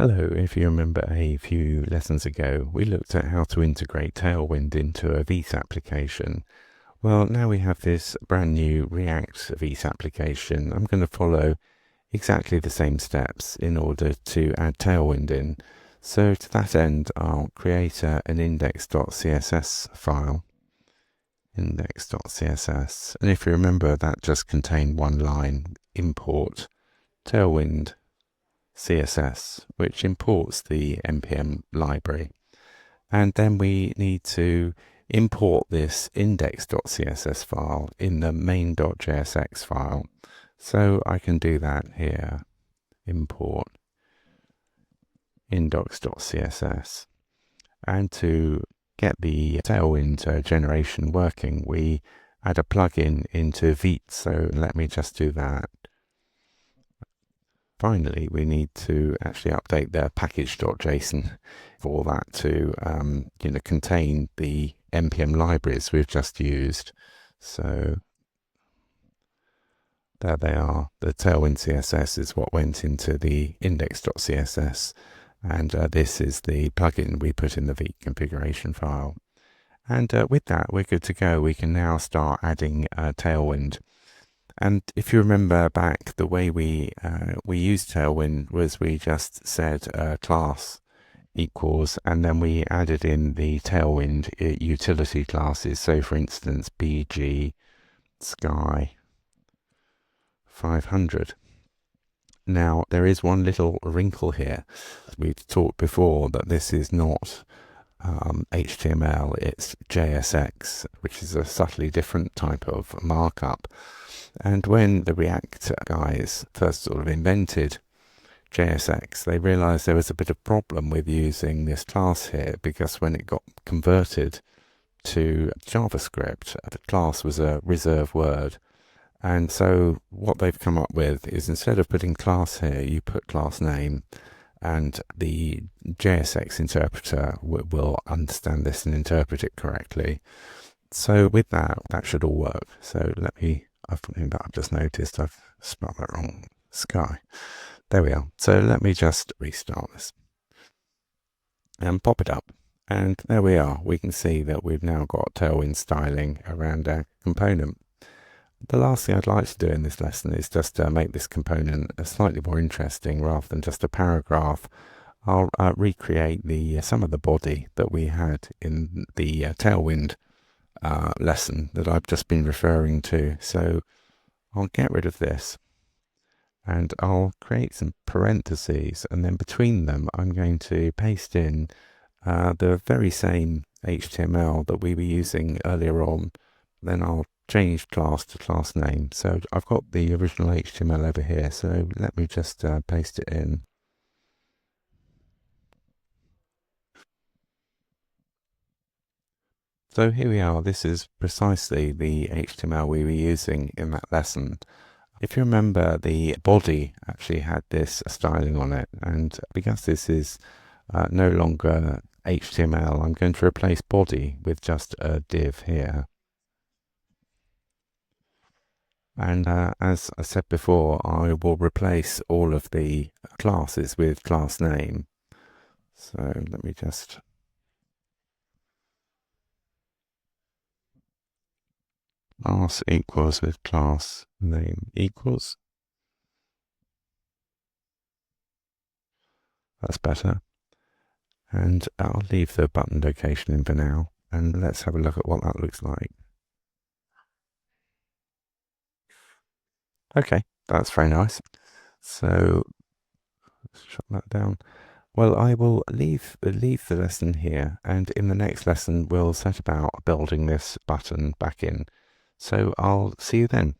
Hello, if you remember a few lessons ago, we looked at how to integrate Tailwind into a Vite application. Well, now we have this brand new React Vite application. I'm going to follow exactly the same steps in order to add Tailwind in. So to that end, I'll create an index.css file, index.css. And if you remember, that just contained one line, import Tailwind CSS, which imports the npm library. And then we need to import this index.css file in the main.jsx file. So I can do that here, import index.css. And to get the Tailwind generation working, we add a plugin into Vite. So let me just do that. Finally, we need to actually update the package.json for that to contain the npm libraries we've just used. So there they are. The Tailwind CSS is what went into the index.css, and this is the plugin we put in the Vite configuration file. And with that, we're good to go. We can now start adding Tailwind. And if you remember back, the way we used Tailwind was we just said class equals, and then we added in the Tailwind utility classes. So for instance, BG Sky 500. Now there is one little wrinkle here. We've talked before that this is not HTML, it's JSX, which is a subtly different type of markup. And when the React guys first sort of invented JSX, they realized there was a bit of problem with using this class here, because when it got converted to JavaScript, the class was a reserved word. And so what they've come up with is, instead of putting class here, you put class name, and the JSX interpreter will understand this and interpret it correctly. So with that, that should all work. So I've just noticed I've spelled that wrong. Sky. There we are. So let me just restart this and pop it up. And there we are. We can see that we've now got Tailwind styling around our component. The last thing I'd like to do in this lesson is just make this component slightly more interesting rather than just a paragraph. I'll recreate some of the body that we had in the Tailwind lesson that I've just been referring to. So I'll get rid of this and I'll create some parentheses, and then between them I'm going to paste in the very same HTML that we were using earlier on. Then I'll change class to class name. So I've got the original HTML over here, so let me just paste it in. So here we are. This is precisely the HTML we were using in that lesson. If you remember, the body actually had this styling on it, and because this is no longer HTML, I'm going to replace body with just a div here. And as I said before, I will replace all of the classes with class name. So let me just class equals with class name equals. That's better. And I'll leave the button location in for now, and let's have a look at what that looks like. Okay, that's very nice. So shut that down. Well, I will leave the lesson here, and in the next lesson we'll set about building this button back in. So I'll see you then.